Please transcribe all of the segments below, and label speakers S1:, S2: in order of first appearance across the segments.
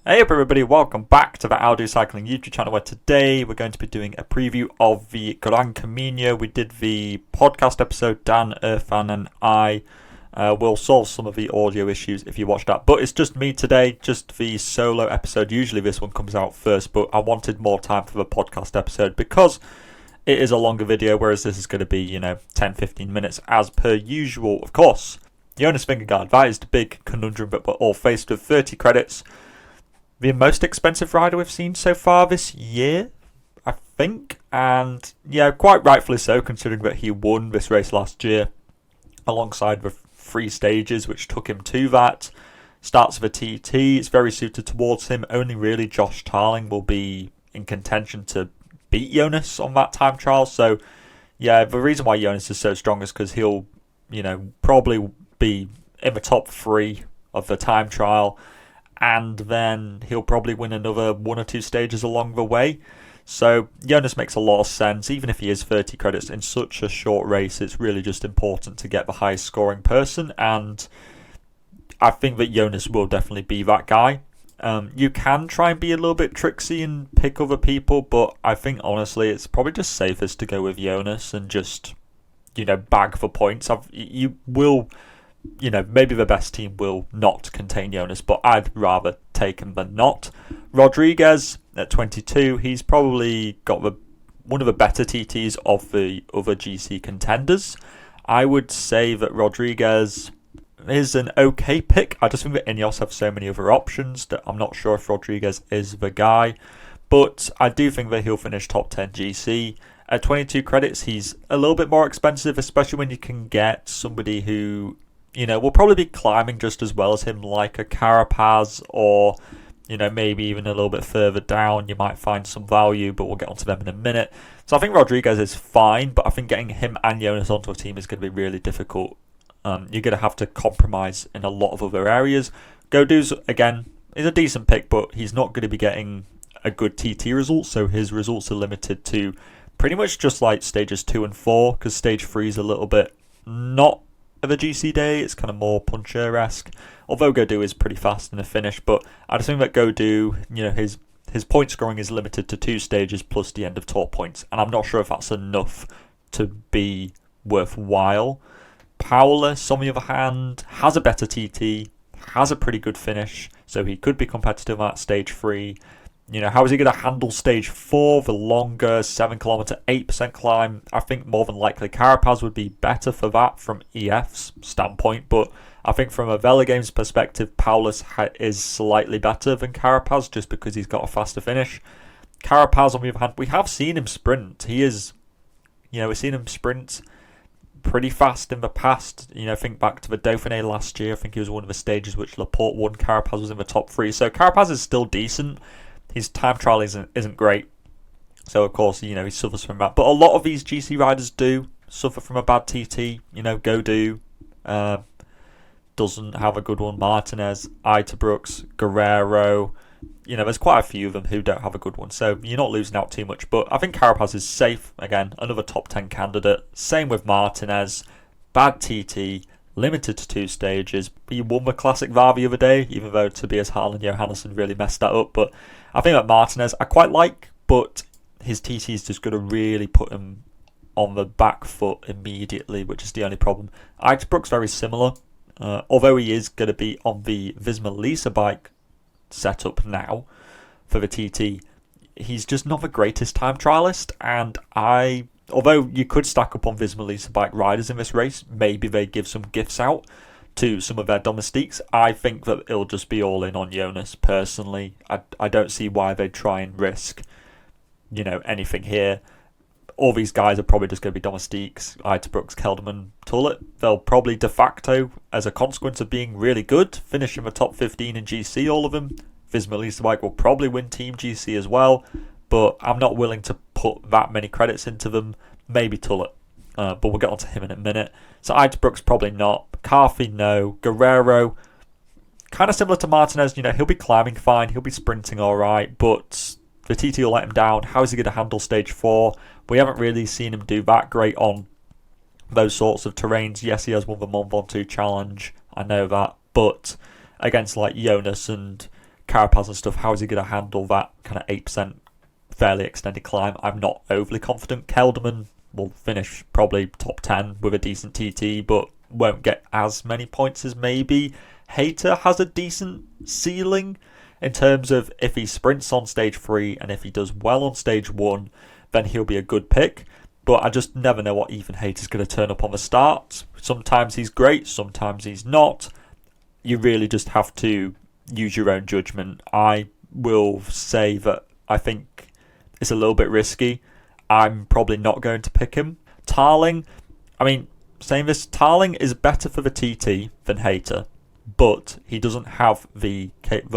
S1: Hey up everybody, welcome back to the Aldo Cycling YouTube channel, where today we're going to be doing a preview of the Gran Camino. We did the podcast episode, Dan, Irfan and I will solve some of the audio issues if you watched that, but it's just me today, just the solo episode. Usually this one comes out first, but I wanted more time for the podcast episode because it is a longer video, whereas this is going to be, 10-15 minutes as per usual. Of course, Jonas Vingegaard, that is the big conundrum that we're all faced with. 30 credits. The most expensive rider we've seen so far this year, I think. And yeah, quite rightfully so, considering that he won this race last year alongside the 3 stages, which took him to that. Starts with a TT, it's very suited towards him. Only really Josh Tarling will be in contention to beat Jonas on that time trial. So yeah, the reason why Jonas is so strong is because he'll, probably be in the top 3 of the time trial. And then he'll probably win another 1 or 2 stages along the way. So Jonas makes a lot of sense. Even if he is 30 credits in such a short race, it's really just important to get the highest scoring person. And I think that Jonas will definitely be that guy. You can try and be a little bit tricksy and pick other people, but I think honestly it's probably just safest to go with Jonas and just, bag for points. Maybe the best team will not contain Jonas, but I'd rather take him than not. Rodriguez at 22, he's probably got one of the better TTs of the other GC contenders. I would say that Rodriguez is an okay pick. I just think that Ineos have so many other options that I'm not sure if Rodriguez is the guy, but I do think that he'll finish top 10 GC. At 22 credits, he's a little bit more expensive, especially when you can get somebody who will probably be climbing just as well as him, like a Carapaz, or, maybe even a little bit further down. You might find some value, but we'll get onto them in a minute. So I think Rodriguez is fine, but I think getting him and Jonas onto a team is going to be really difficult. You're going to have to compromise in a lot of other areas. Godu's, again, is a decent pick, but he's not going to be getting a good TT result, so his results are limited to pretty much just like stages 2 and 4, because stage 3 is a little bit not of a GC day. It's kind of more puncher-esque, although Godu is pretty fast in the finish. But I just think that Godu, his point scoring is limited to 2 stages plus the end of tour points, and I'm not sure if that's enough to be worthwhile. Paulus, on the other hand, has a better TT, has a pretty good finish, so he could be competitive at stage 3. How is he going to handle stage 4, the longer 7km, 8% climb? I think more than likely Carapaz would be better for that from EF's standpoint, but I think from a Velogames perspective, Paulus is slightly better than Carapaz just because he's got a faster finish. Carapaz, on the other hand, we have seen him sprint. He is, we've seen him sprint pretty fast in the past. Think back to the Dauphiné last year. I think he was one of the stages which Laporte won. Carapaz was in the top 3, so Carapaz is still decent. His time trial isn't great, so of course he suffers from that. But a lot of these GC riders do suffer from a bad TT. Godu doesn't have a good one. Martinez, Itebrooks, Guerrero. There's quite a few of them who don't have a good one, so you're not losing out too much. But I think Carapaz is safe. Again, another top 10 candidate. Same with Martinez. Bad TT. Limited to 2 stages. He won the Classic VAR the other day, even though Tobias Harlan Johannesson really messed that up. But I think that Martinez I quite like, but his TT is just going to really put him on the back foot immediately, which is the only problem. Itebrooks very similar, although he is going to be on the Visma Lease bike setup now for the TT. He's just not the greatest time trialist, and although you could stack up on Visma Lease bike riders in this race, maybe they give some gifts out to some of their domestiques. I think that it'll just be all in on Jonas, personally. I don't see why they'd try and risk, anything here. All these guys are probably just going to be domestiques. Itebrooks, Kelderman, Tullet. They'll probably de facto, as a consequence of being really good, finish in the top 15 in GC, all of them. Visma Lease bike will probably win Team GC as well, but I'm not willing to put that many credits into them. Maybe Tullet, but we'll get onto him in a minute. So Itebrooks probably not. Carthy, no. Guerrero, kind of similar to Martinez. He'll be climbing fine. He'll be sprinting all right, but the TT will let him down. How is he going to handle stage 4? We haven't really seen him do that great on those sorts of terrains. Yes, he has won the Mont Ventoux Challenge. I know that, but against like Jonas and Carapaz and stuff, how is he going to handle that kind of 8% fairly extended climb? I'm not overly confident. Kelderman will finish probably top 10 with a decent TT, but won't get as many points as maybe Hayter has a decent ceiling in terms of if he sprints on stage 3 and if he does well on stage 1, then he'll be a good pick. But I just never know what Ethan Hayter's going to turn up on the start. Sometimes he's great, sometimes he's not. You really just have to use your own judgment. I will say that I think it's a little bit risky. I'm probably not going to pick him. Tarling, saying this, Tarling is better for the TT than Hayter, but he doesn't have the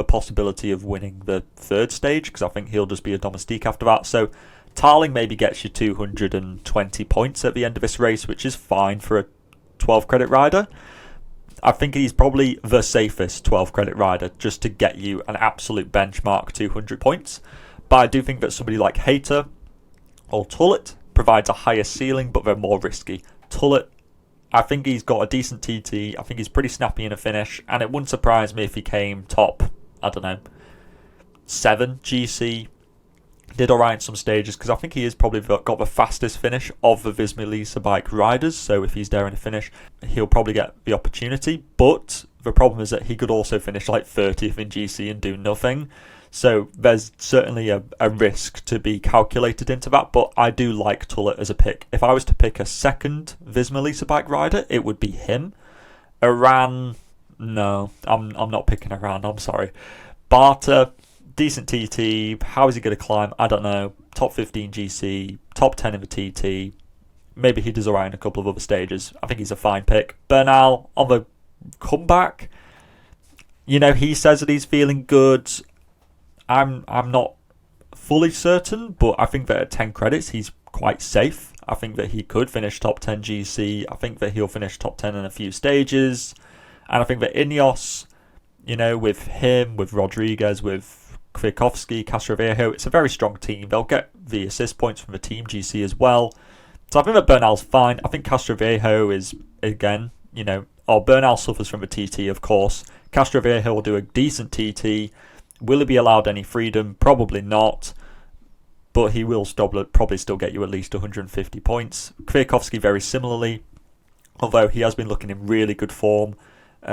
S1: possibility of winning the third stage, because I think he'll just be a domestique after that. So Tarling maybe gets you 220 points at the end of this race, which is fine for a 12 credit rider. I think he's probably the safest 12 credit rider just to get you an absolute benchmark 200 points. But I do think that somebody like Hayter or Tullett provides a higher ceiling, but they're more risky. Tullett, I think he's got a decent TT. I think he's pretty snappy in a finish, and it wouldn't surprise me if he came top, 7 GC. Did alright in some stages, because I think he is probably got the fastest finish of the Visma Lease bike riders. So if he's there in a finish, he'll probably get the opportunity. But the problem is that he could also finish like 30th in GC and do nothing. So there's certainly a risk to be calculated into that. But I do like Tullett as a pick. If I was to pick a second Visma Lease bike rider, it would be him. Iran, no, I'm not picking Iran. I'm sorry. Barter, decent TT. How is he going to climb? I don't know. Top 15 GC, top 10 in the TT. Maybe he does alright in a couple of other stages. I think he's a fine pick. Bernal on the comeback. He says that he's feeling good. I'm not fully certain, but I think that at 10 credits he's quite safe. I think that he could finish top 10 GC. I think that he'll finish top 10 in a few stages. And I think that Ineos, with him, with Rodriguez, with Kwiatkowski, Castroviejo, it's a very strong team. They'll get the assist points from the team GC as well. So I think that Bernal's fine. I think Castroviejo is, again, Bernal suffers from a TT, of course. Castroviejo will do a decent TT. Will he be allowed any freedom? Probably not. But he will probably still get you at least 150 points. Kwiatkowski very similarly, although he has been looking in really good form,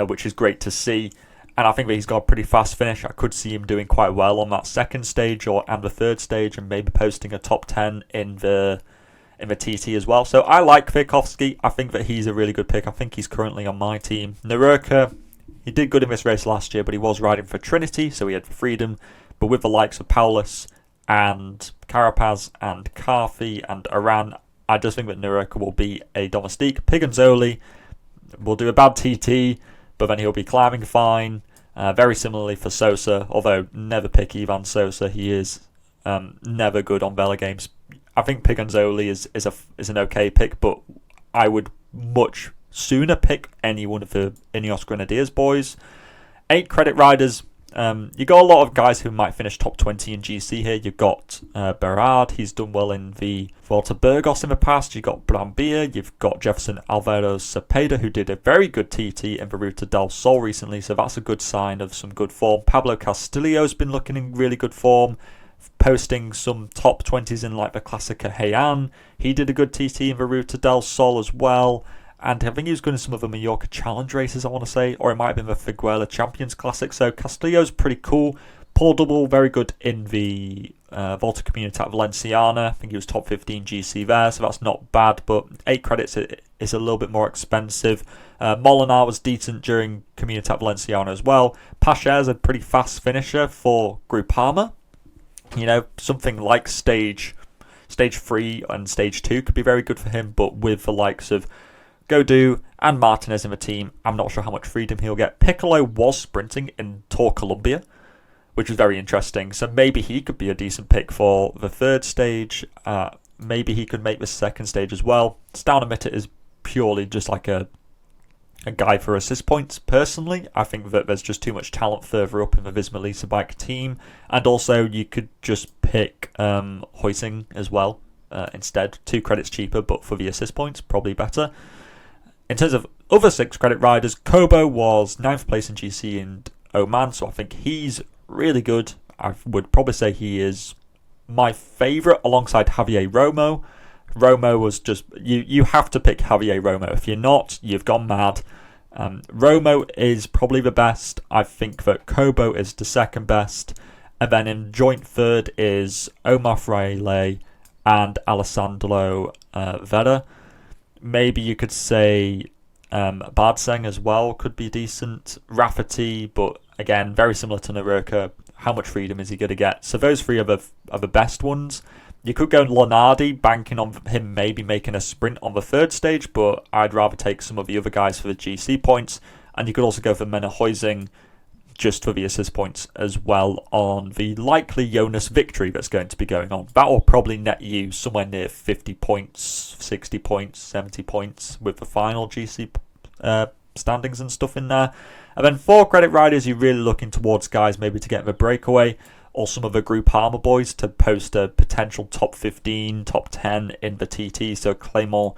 S1: which is great to see. And I think that he's got a pretty fast finish. I could see him doing quite well on that second stage and the third stage, and maybe posting a top 10 in the TT as well. So I like Kwiatkowski. I think that he's a really good pick. I think he's currently on my team. Nerurka, he did good in this race last year, but he was riding for Trinity, so he had freedom. But with the likes of Paulus and Carapaz and Carthy and Aran, I just think that Nerurka will be a domestique. Piganzoli will do a bad TT, but then he'll be climbing fine. Very similarly for Sosa, although never pick Ivan Sosa. He is never good on Velogames. I think Piganzoli is an okay pick, but I would much sooner pick any one of the Ineos Grenadiers boys. 8 credit riders. You got a lot of guys who might finish top 20 in GC here. You've got Berard, he's done well in the Volta Burgos in the past. You've got Brambilla, you've got Jefferson Alvaro Cepeda, who did a very good TT in the Ruta del Sol recently, so that's a good sign of some good form. Pablo Castillo's been looking in really good form, posting some top 20s in like the Classica Heian. He did a good TT in the Ruta del Sol as well. And I think he was going to some of the Mallorca Challenge races, I want to say, or it might have been the Figueroa Champions Classic. So Castillo's pretty cool. Paul Double, very good in the Volta Comunitat Valenciana. I think he was top 15 GC there, so that's not bad. But 8 credits is a little bit more expensive. Molinar was decent during Comunitat Valenciana as well. Pacha's a pretty fast finisher for Groupama. Something like stage 3 and stage 2 could be very good for him, but with the likes of Godou and Martinez in the team, I'm not sure how much freedom he'll get. Piccolo was sprinting in Tour Colombia, which was very interesting. So maybe he could be a decent pick for the third stage. Maybe he could make the second stage as well. Staunamitter is purely just like a guy for assist points. Personally, I think that there's just too much talent further up in the Visma Lease bike team. And also you could just pick Huizing as well instead. 2 credits cheaper, but for the assist points, probably better. In terms of other 6 credit riders, Kobo was 9th place in GC in Oman, so I think he's really good. I would probably say he is my favourite alongside Javier Romo. Romo was just, you have to pick Javier Romo. If you're not, you've gone mad. Romo is probably the best. I think that Kobo is the second best. And then in joint third is Omar Fraile and Alessandro Vera. Maybe you could say Bardseng as well could be decent. Rafferty, but again, very similar to Naroka. How much freedom is he going to get? So those three are the best ones. You could go Lonardi, banking on him maybe making a sprint on the third stage, but I'd rather take some of the other guys for the GC points. And you could also go for Menahuizing just for the assist points as well on the likely Jonas victory that's going to be going on. That will probably net you somewhere near 50 points, 60 points, 70 points with the final GC standings and stuff in there. And then 4 credit riders, you're really looking towards guys maybe to get the breakaway, or some of the Group Armour boys to post a potential top 15, top 10 in the TT. So Clément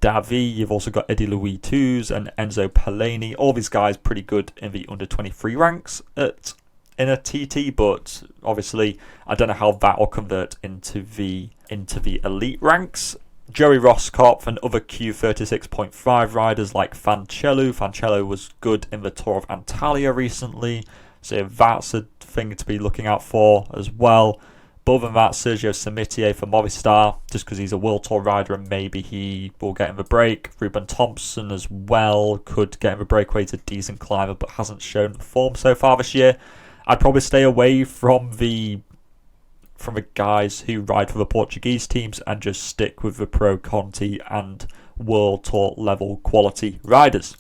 S1: Davy, you've also got Eddie Louis Twos and Enzo Pellegrini. All these guys pretty good in the under 23 ranks in a TT, but obviously I don't know how that will convert into the elite ranks. Joey Rosskopf and other Q36.5 riders like Fancello. Fancello was good in the Tour of Antalya recently, so that's a thing to be looking out for as well. But other than that, Sergio Samitier for Movistar, just because he's a World Tour rider and maybe he will get him a break. Ruben Thompson as well could get him a breakaway. He's a decent climber but hasn't shown the form so far this year. I'd probably stay away from the guys who ride for the Portuguese teams and just stick with the Pro Conti and World Tour level quality riders.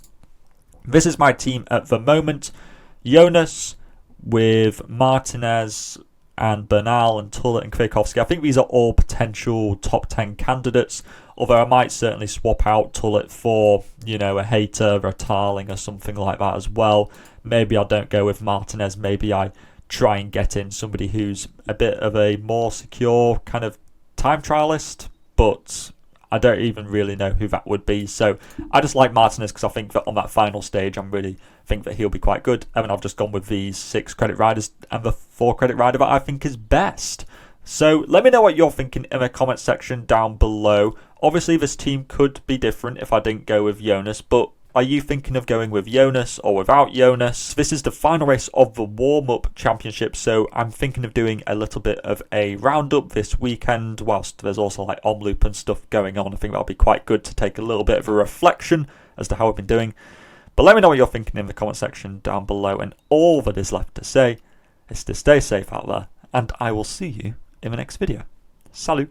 S1: This is my team at the moment. Jonas with Martinez and Bernal and Tullet and Kwiatkowski. I think these are all potential top 10 candidates, although I might certainly swap out Tullet for, a Hater, a Tarling or something like that as well. Maybe I don't go with Martinez. Maybe I try and get in somebody who's a bit of a more secure kind of time trialist, but I don't even really know who that would be. So I just like Martinez because I think that on that final stage, I really think that he'll be quite good. And I've just gone with these 6 credit riders and the 4 credit rider that I think is best. So let me know what you're thinking in the comment section down below. Obviously, this team could be different if I didn't go with Jonas, but are you thinking of going with Jonas or without Jonas? This is the final race of the warm-up championship, so I'm thinking of doing a little bit of a roundup this weekend, whilst there's also like Omloop and stuff going on. I think that'll be quite good to take a little bit of a reflection as to how I've been doing. But let me know what you're thinking in the comment section down below, and all that is left to say is to stay safe out there, and I will see you in the next video. Salut!